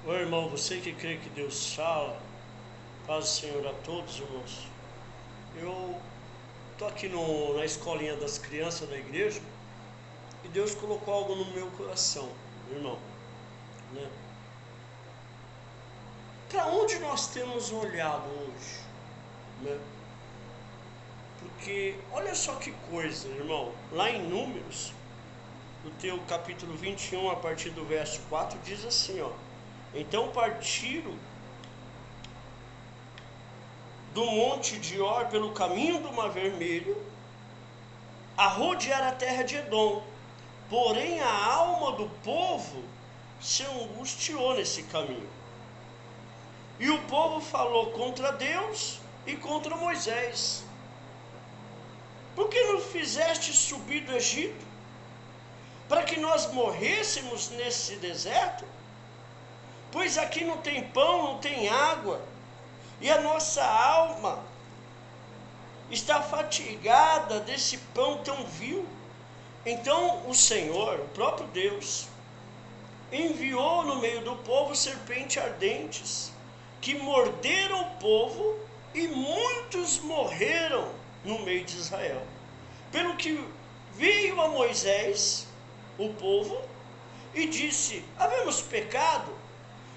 Ô irmão, você que crê que Deus fala, paz do Senhor a todos, irmãos. Eu estou aqui na escolinha das crianças da igreja e Deus colocou algo no meu coração, irmão, né? Para onde nós temos olhado hoje, né? Porque olha só que coisa, irmão, lá em Números, no teu capítulo 21, a partir do verso 4, diz assim, ó: então partiram do monte de Or pelo caminho do Mar Vermelho, a rodear a terra de Edom. Porém a alma do povo se angustiou nesse caminho. E o povo falou contra Deus e contra Moisés: por que nos fizeste subir do Egito, para que nós morrêssemos nesse deserto? Pois aqui não tem pão, não tem água, e a nossa alma está fatigada desse pão tão vil. Então o Senhor, o próprio Deus, enviou no meio do povo serpentes ardentes, que morderam o povo, e muitos morreram no meio de Israel. Pelo que veio a Moisés, o povo, e disse: havemos pecado,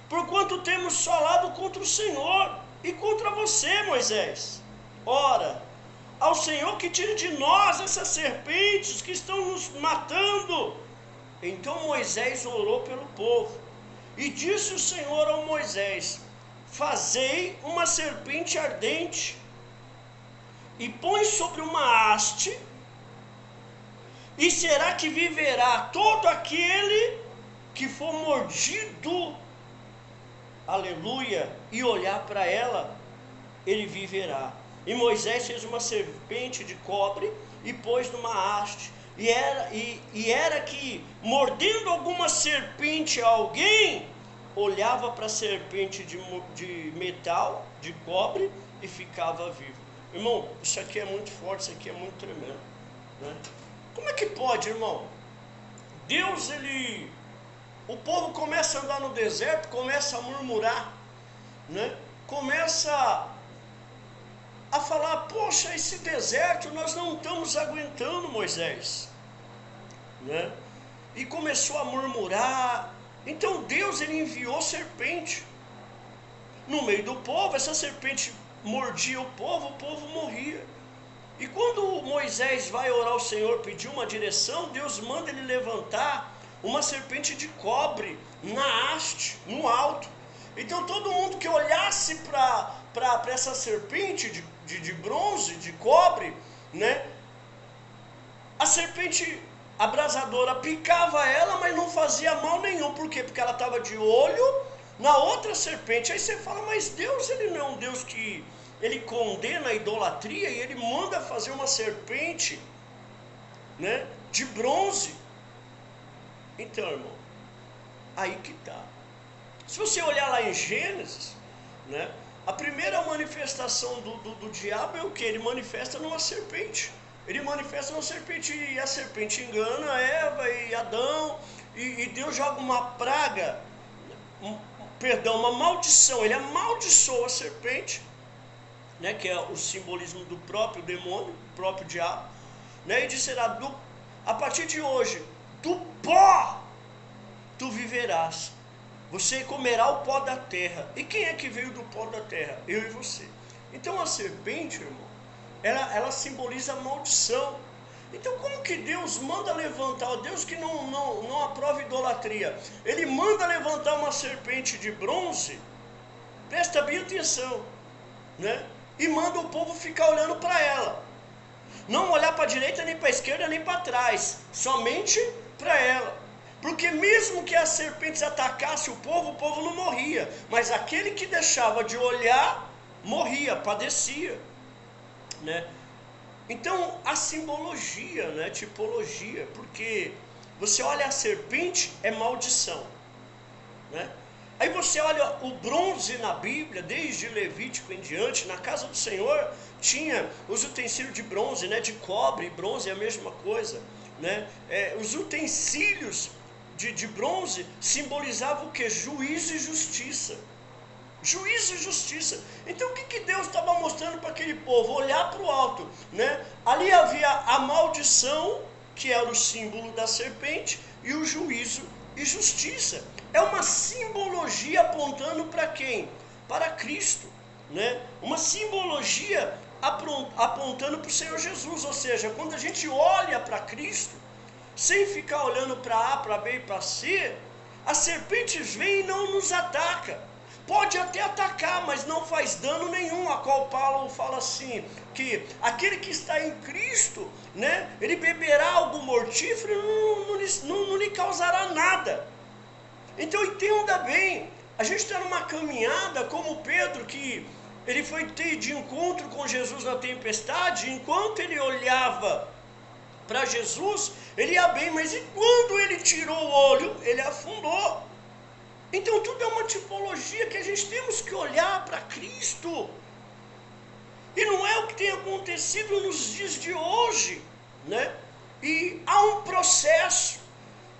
porquanto temos falado contra o Senhor e contra você, Moisés. Ora, ao Senhor que tire de nós essas serpentes que estão nos matando. Então Moisés orou pelo povo, e disse o Senhor ao Moisés: fazei uma serpente ardente, e põe sobre uma haste, e será que viverá todo aquele que for mordido, aleluia, e olhar para ela, ele viverá. E Moisés fez uma serpente de cobre e pôs numa haste. E era que, mordendo alguma serpente a alguém, olhava para a serpente de metal, de cobre, e ficava vivo. Irmão, isso aqui é muito forte, isso aqui é muito tremendo, né? Como é que pode, irmão? Deus, o povo começa a andar no deserto, começa a murmurar, né? Começa a falar: poxa, esse deserto nós não estamos aguentando, Moisés, né? E começou a murmurar. Então Deus, ele enviou serpente no meio do povo. Essa serpente mordia o povo morria. E quando Moisés vai orar ao Senhor, pedir uma direção, Deus manda ele levantar uma serpente de cobre na haste, no alto. Então todo mundo que olhasse para essa serpente de bronze, de cobre, né? A serpente abrasadora picava ela, mas não fazia mal nenhum. Por quê? Porque ela estava de olho na outra serpente. Aí você fala: mas Deus, ele não é um Deus que ele condena a idolatria, e ele manda fazer uma serpente, né, de bronze. Então, irmão, aí que está. Se você olhar lá em Gênesis, né, a primeira manifestação do diabo é o que? Ele manifesta numa serpente. Ele manifesta numa serpente, e a serpente engana Eva e Adão, e Deus joga uma praga, uma maldição. Ele amaldiçoa a serpente, né, que é o simbolismo do próprio demônio, do próprio diabo, né, e disserá: a partir de hoje, do pó tu viverás. Você comerá o pó da terra. E quem é que veio do pó da terra? Eu e você. Então a serpente, irmão, ela simboliza a maldição. Então como que Deus manda levantar, o Deus que não aprova idolatria, ele manda levantar uma serpente de bronze, presta bem atenção, né? E manda o povo ficar olhando para ela. Não olhar para a direita, nem para a esquerda, nem para trás, somente para ela. Porque mesmo que as serpentes atacassem o povo não morria. Mas aquele que deixava de olhar, morria, padecia, né? Então, a simbologia, né, tipologia, porque você olha a serpente, é maldição, né? Aí você olha o bronze na Bíblia, desde Levítico em diante, na casa do Senhor, tinha os utensílios de bronze, né, de cobre, bronze é a mesma coisa, né? Os utensílios de bronze simbolizava o que? Juízo e justiça. Juízo e justiça. Então o que Deus estava mostrando para aquele povo? Olhar para o alto, né? Ali havia a maldição, que era o símbolo da serpente, e o juízo e justiça. É uma simbologia apontando para quem? Para Cristo, né? Uma simbologia apontando para o Senhor Jesus. Ou seja, quando a gente olha para Cristo, sem ficar olhando para A, para B e para C, as serpentes vêm e não nos ataca. Pode até atacar, mas não faz dano nenhum, a qual Paulo fala assim, que aquele que está em Cristo, né, ele beberá algo mortífero e não lhe causará nada. Então entenda bem, a gente está numa caminhada como Pedro, que ele foi ter de encontro com Jesus na tempestade, enquanto ele olhava para Jesus, ele ia bem, mas e quando ele tirou o olho, ele afundou. Então tudo é uma tipologia que a gente temos que olhar para Cristo. E não é o que tem acontecido nos dias de hoje, né? E há um processo,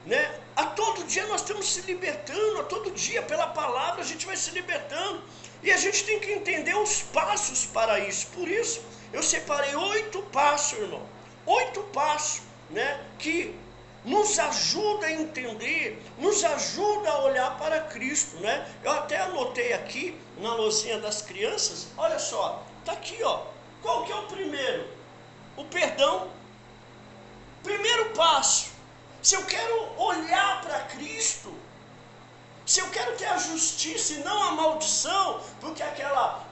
né? A todo dia nós estamos se libertando, a todo dia pela palavra a gente vai se libertando. E a gente tem que entender os passos para isso. Por isso eu separei 8 passos, irmão. 8 passos, né? Que nos ajuda a entender, nos ajuda a olhar para Cristo, né? Eu até anotei aqui na lousinha das crianças, olha só, está aqui, ó. Qual que é o primeiro? O perdão. Primeiro passo, se eu quero olhar para Cristo, se eu quero ter a justiça e não a maldição, porque aquela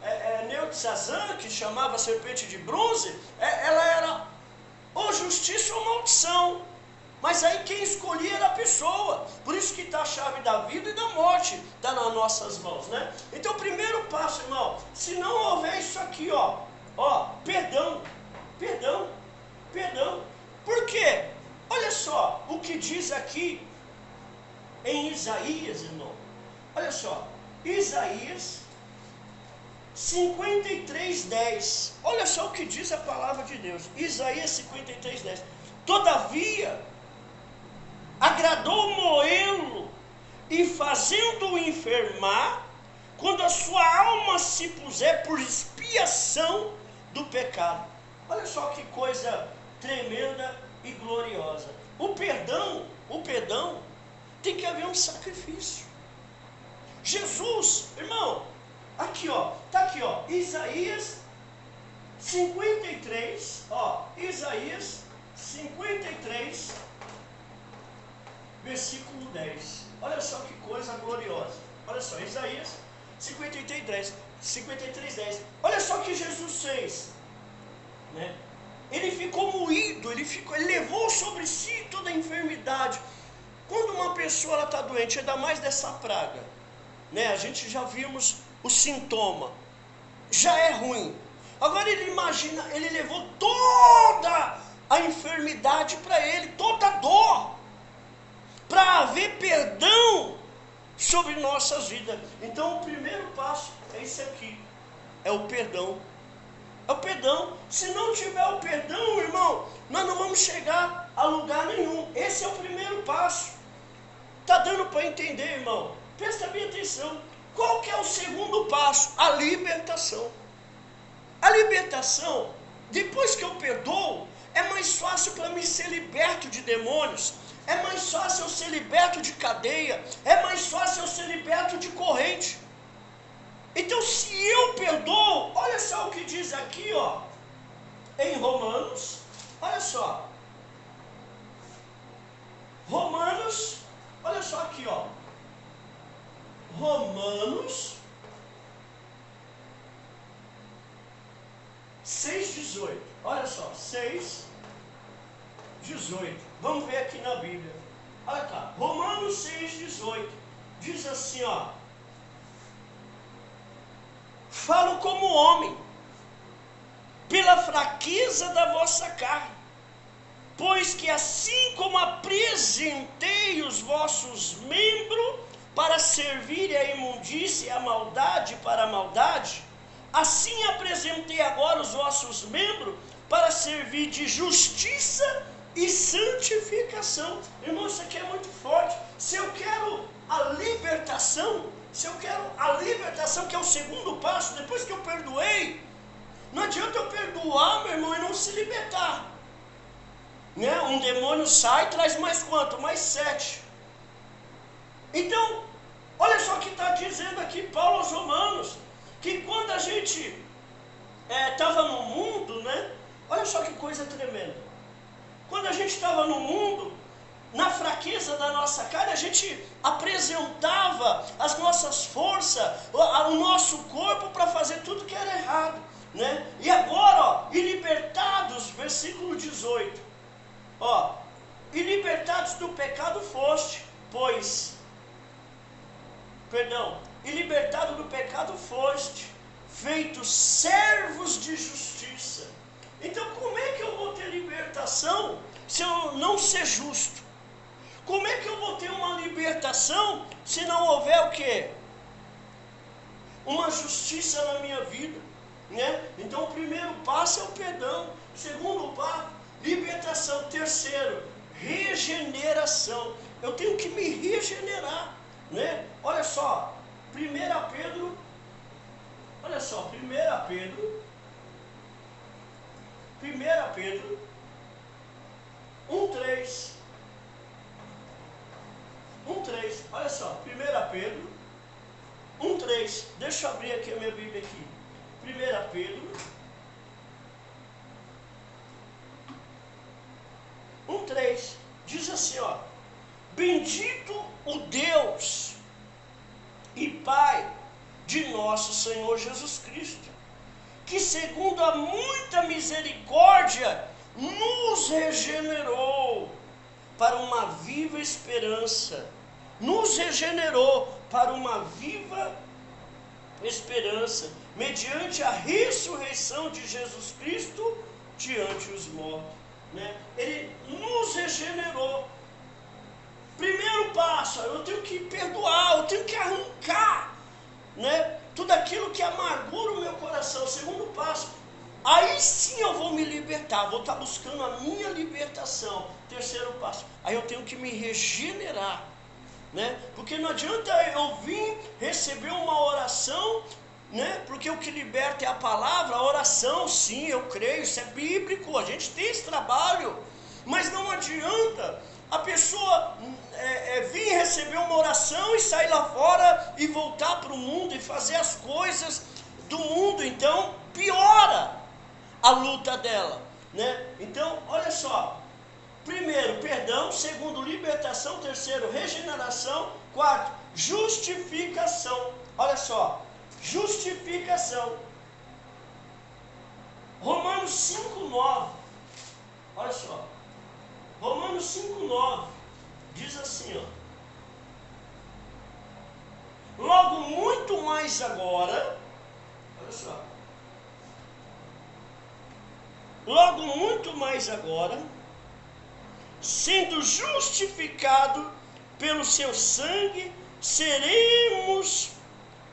Neotzazã, que chamava a serpente de bronze, ela era ou justiça ou maldição. Mas aí quem escolhia era a pessoa. Por isso que está a chave da vida e da morte, está nas nossas mãos, né? Então o primeiro passo, irmão, se não houver isso aqui, ó, perdão, perdão, perdão. Por quê? Olha só o que diz aqui em Isaías, irmão. Olha só, Isaías 53:10. Olha só o que diz a palavra de Deus. Isaías 53:10. Todavia, agradou moê-lo e fazendo-o enfermar, quando a sua alma se puser por expiação do pecado. Olha só que coisa tremenda e gloriosa. O perdão, tem que haver um sacrifício. Jesus, irmão, aqui ó, tá aqui ó, Isaías 53, ó, Isaías 53, versículo 10. Olha só que coisa gloriosa. Olha só, Isaías 53:10. Olha só o que Jesus fez, né? Ele ficou moído, ele levou sobre si toda a enfermidade. Quando uma pessoa está doente, ainda mais dessa praga, né? A gente já vimos o sintoma, já é ruim. Agora ele imagina, ele levou toda a enfermidade para ele, toda a dor, para haver perdão sobre nossas vidas. Então o primeiro passo é esse aqui, é o perdão. É o perdão. Se não tiver o perdão, irmão, nós não vamos chegar a lugar nenhum. Esse é o primeiro passo. Está dando para entender, irmão? Presta bem atenção. Qual que é o segundo passo? A libertação. A libertação, depois que eu perdoo, é mais fácil para mim ser liberto de demônios. É mais fácil eu ser liberto de cadeia. É mais fácil eu ser liberto de corrente. Então, se eu perdoo, olha só o que diz aqui, ó, em Romanos, olha só, Romanos, olha só aqui, ó, Romanos 6:18, olha só, 6:18, vamos ver aqui na Bíblia, olha cá, Romanos 6:18, diz assim, ó, falo como homem, pela fraqueza da vossa carne, pois que assim como apresentei os vossos membros para servir a imundícia e a maldade para a maldade, assim apresentei agora os vossos membros para servir de justiça e santificação. Irmão, isso aqui é muito forte. se eu quero a libertação, que é o segundo passo, depois que eu perdoei, não adianta eu perdoar, meu irmão, e não se libertar. Né? Um demônio sai, traz mais quanto? Mais 7. Então, olha só o que está dizendo aqui Paulo aos Romanos, que quando a gente estava no mundo, né? Olha só que coisa tremenda. Quando a gente estava no mundo, na fraqueza da nossa carne, a gente apresentava as nossas forças, o nosso corpo para fazer tudo que era errado, né? E agora, ó, e libertados, versículo 18, ó, e libertados do pecado e libertado do pecado foste, feitos servos de justiça. Então, como é que eu vou ter libertação se eu não ser justo? Como é que eu vou ter uma libertação se não houver o quê? Uma justiça na minha vida, né? Então, o primeiro passo é o perdão. Segundo passo, libertação. Terceiro, regeneração. Eu tenho que me regenerar, né? Olha só, 1 Pedro, 1:3. 1:3, olha só, 1 Pedro 1:3, deixa eu abrir aqui a minha Bíblia aqui. 1 Pedro 1:3, diz assim, ó: bendito o Deus e Pai de nosso Senhor Jesus Cristo, que segundo a muita misericórdia nos regenerou para uma viva esperança. Nos regenerou para uma viva esperança, mediante a ressurreição de Jesus Cristo diante os mortos. Né? Ele nos regenerou. Primeiro passo, eu tenho que perdoar, eu tenho que arrancar, né, tudo aquilo que amargura o meu coração. Segundo passo, aí sim eu vou me libertar, vou estar buscando a minha libertação. Terceiro passo, aí eu tenho que me regenerar, né? Porque não adianta eu vir receber uma oração, né? Porque o que liberta é a palavra, a oração, sim, eu creio, isso é bíblico, a gente tem esse trabalho, mas não adianta a pessoa vir receber uma oração e sair lá fora e voltar para o mundo e fazer as coisas do mundo. Então piora a luta dela, né? Então, olha só, primeiro, perdão. Segundo, libertação. Terceiro, regeneração. Quarto, justificação. Olha só, justificação. Romanos 5:9. Olha só, Romanos 5:9 diz assim, ó: logo muito mais agora, olha só, logo muito mais agora, sendo justificado pelo seu sangue, seremos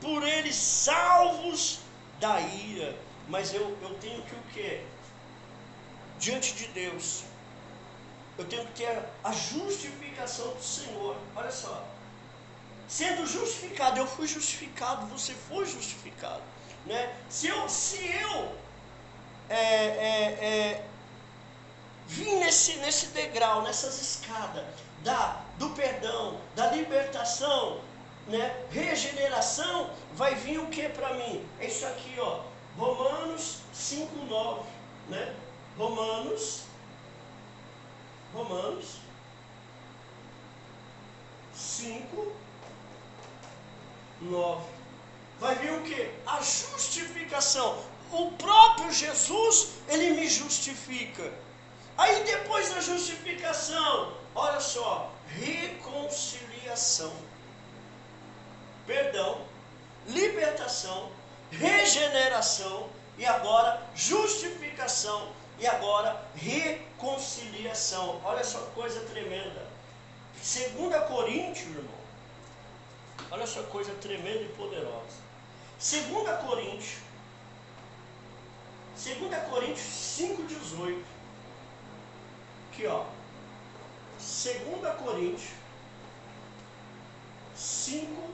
por ele salvos da ira. Mas eu tenho que o quê? Diante de Deus, eu tenho que ter a justificação do Senhor. Olha só, sendo justificado, eu fui justificado, você foi justificado, né? Se eu vim nesse degrau, nessas escadas do perdão, da libertação, né, regeneração, vai vir o que para mim? É isso aqui, ó, Romanos 5:9, né? Romanos 5:9. Vai vir o que? A justificação. O próprio Jesus, ele me justifica. Aí depois da justificação, olha só, reconciliação, perdão, libertação, regeneração e agora justificação e agora reconciliação. Olha só que coisa tremenda. 2 Coríntios, irmão, olha só que coisa tremenda e poderosa. 2 Coríntios 5:18. Aqui, ó, 2 Coríntios 5,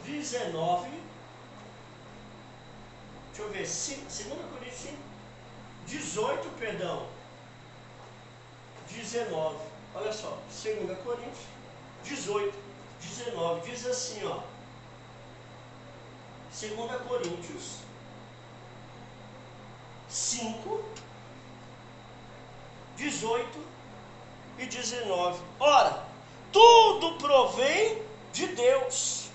19. Deixa eu ver, 2 Coríntios 5, 18, perdão. 19. Olha só, 2 Coríntios 18, 19. Diz assim, ó. 2 Coríntios 5, 18 e 19. Ora, tudo provém de Deus.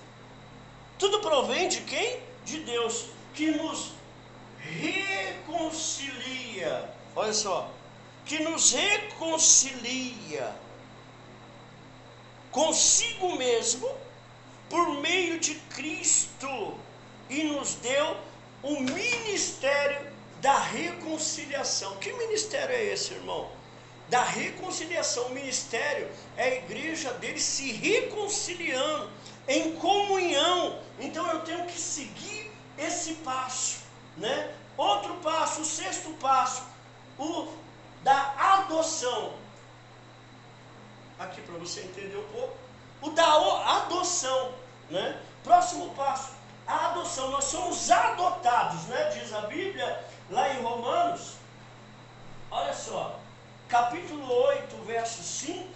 Tudo provém de quem? De Deus, que nos reconcilia. Olha só, que nos reconcilia consigo mesmo por meio de Cristo e nos deu o ministério da reconciliação. Que ministério é esse, irmão? Da reconciliação. O ministério é a igreja dele se reconciliando em comunhão. Então eu tenho que seguir esse passo, né? Outro passo, o 6º passo, o da adoção. Aqui para você entender um pouco, o da adoção, né? Próximo passo, a adoção. Nós somos adotados, né? Diz a Bíblia lá em Romanos, olha só, capítulo 8, verso 5,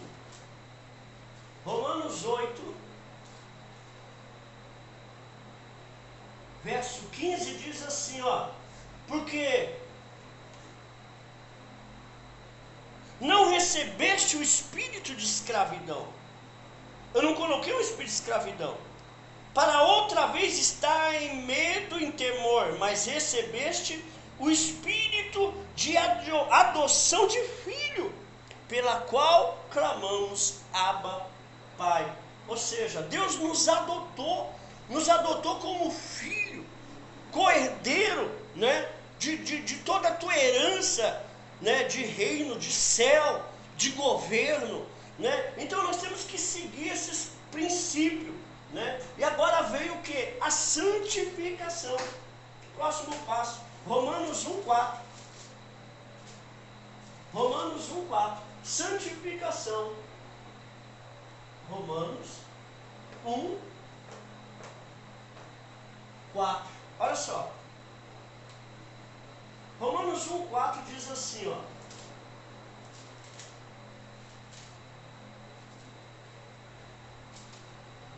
Romanos 8, verso 15, diz assim, ó, porque não recebeste o espírito de escravidão. Eu não coloquei o espírito de escravidão para outra vez estar em medo, em temor, mas recebeste o espírito de adoção de filho, pela qual clamamos, Abba, Pai. Ou seja, Deus nos adotou como filho, co-herdeiro, né, de toda a tua herança, né, de reino, de céu, de governo, né? Então nós temos que seguir esses princípios, né? E agora veio o que? A santificação. Próximo passo, Romanos 1,4. Romanos 1,4. Santificação. Romanos 1,4. Olha só. Romanos 1,4 diz assim, ó.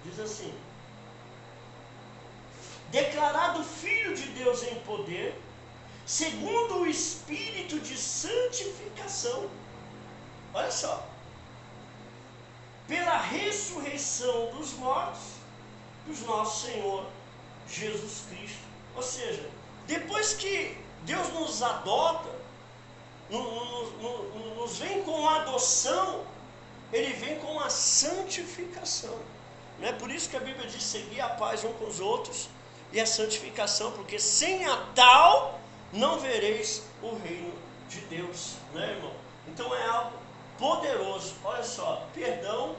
Diz assim: declarado filho de Deus em poder, segundo o Espírito de santificação. Olha só. Pela ressurreição dos mortos, do nosso Senhor Jesus Cristo. Ou seja, depois que Deus nos adota, nos vem com a adoção, Ele vem com a santificação. Não é por isso que a Bíblia diz: seguir a paz uns com os outros e a santificação, porque sem a tal não vereis o reino de Deus, né, irmão? Então é algo poderoso. Olha só: perdão,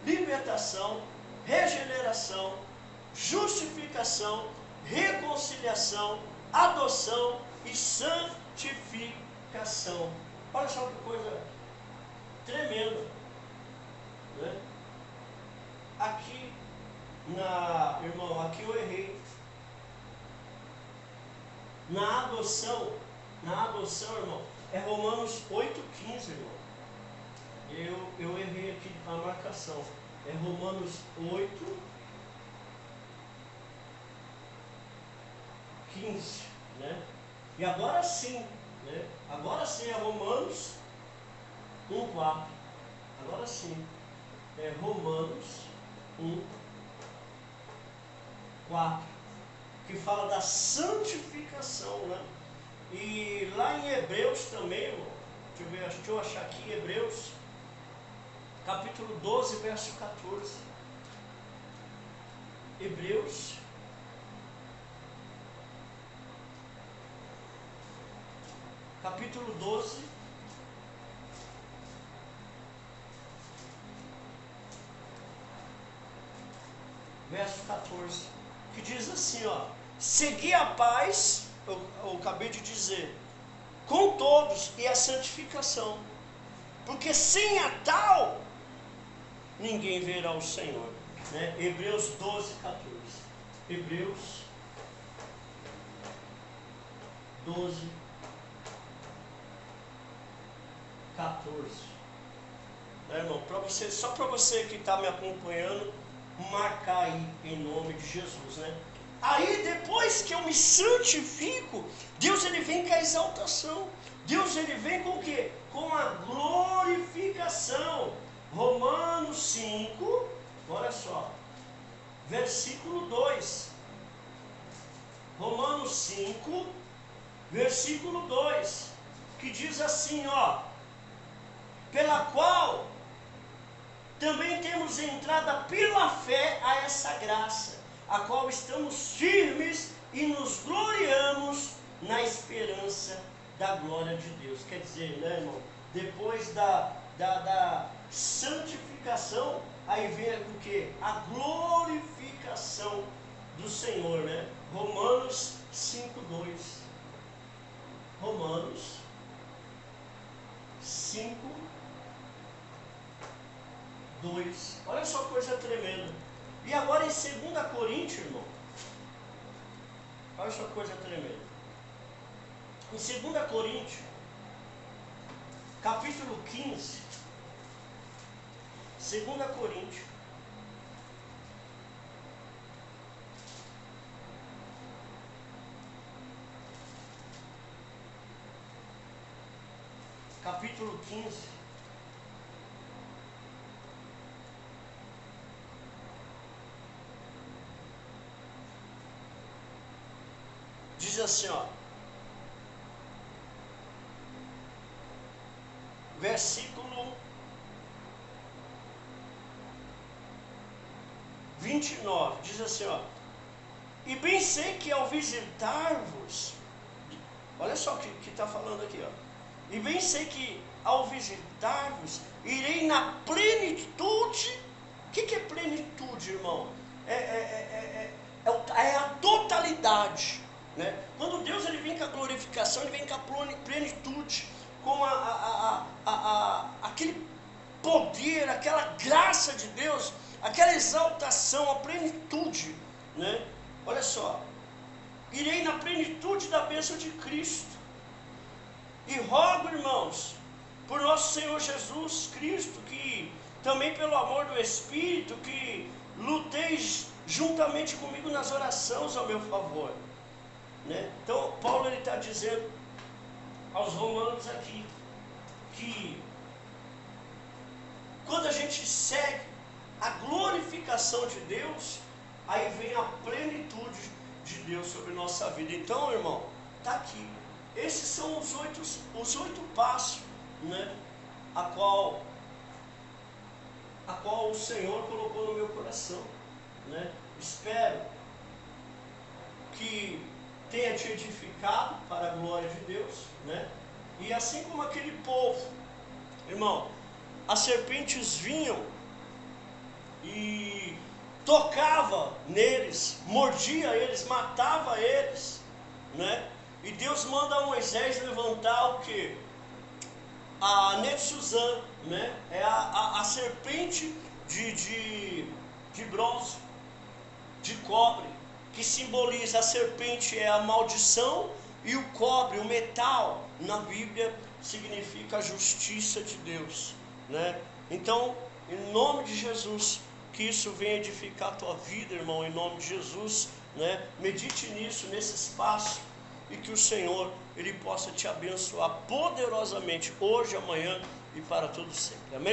libertação, regeneração, justificação, reconciliação, adoção e santificação. Olha só que coisa tremenda, né? Aqui, irmão, aqui eu errei. Na adoção, irmão, é Romanos 8,15, irmão. Eu errei aqui a marcação. É Romanos 8,15, né? E agora sim, né? Agora sim é Romanos 1,4. Agora sim é Romanos 1,4, que fala da santificação, né? E lá em Hebreus também, irmão, deixa eu achar aqui, Hebreus, capítulo 12, verso 14. Hebreus, capítulo 12, verso 14, que diz assim, ó: segui a paz, eu acabei de dizer, com todos, e a santificação, porque sem a tal ninguém verá o Senhor. né? Hebreus 12, 14. Hebreus 12, 14. Né, irmão? Só para você que está me acompanhando, marcar aí em nome de Jesus, né? Aí depois que eu me santifico, Deus ele vem com a exaltação. Deus ele vem com o quê? Com a glorificação. Romanos 5, olha só, versículo 2. Romanos 5, versículo 2, que diz assim, ó: pela qual também temos entrada pela fé a essa graça, a qual estamos firmes e nos gloriamos na esperança da glória de Deus. Quer dizer, né, irmão, depois da santificação, aí vem o que? A glorificação do Senhor, né? Romanos 5:2. Romanos 5:2. Olha só, coisa tremenda. E agora em 2 Coríntios, irmão, olha só, coisa tremenda. Em 2 Coríntios, capítulo 15, 2 Coríntios, capítulo 15, diz assim, ó, versículo 29, diz assim, ó: e bem sei que ao visitar-vos, olha só o que está falando aqui, ó: e bem sei que ao visitar-vos, irei na plenitude. O que é plenitude, irmão? É a totalidade, né? Quando Deus ele vem com a glorificação, ele vem com a plenitude, com aquele poder, aquela graça de Deus, aquela exaltação, a plenitude, né? Olha só: irei na plenitude da bênção de Cristo, e rogo, irmãos, por nosso Senhor Jesus Cristo, que também pelo amor do Espírito, que luteis juntamente comigo nas orações ao meu favor, né? Então Paulo ele está dizendo aos romanos aqui, que quando a gente segue a glorificação de Deus, aí vem a plenitude de Deus sobre nossa vida. Então, irmão, está aqui. Esses são os oito passos, né, a qual o Senhor colocou no meu coração, né? Espero que tenha te edificado para a glória de Deus, né? E assim como aquele povo, irmão, as serpentes vinham e tocava neles, mordia eles, matava eles, né? E Deus manda a Moisés levantar o que? A Netzuzã, né? É a serpente de bronze, de cobre, que simboliza, a serpente é a maldição, e o cobre, o metal, na Bíblia significa a justiça de Deus, né? Então, em nome de Jesus, que isso venha edificar a tua vida, irmão, em nome de Jesus, né? Medite nisso, nesses passos, e que o Senhor ele possa te abençoar poderosamente hoje, amanhã e para todo sempre. Amém?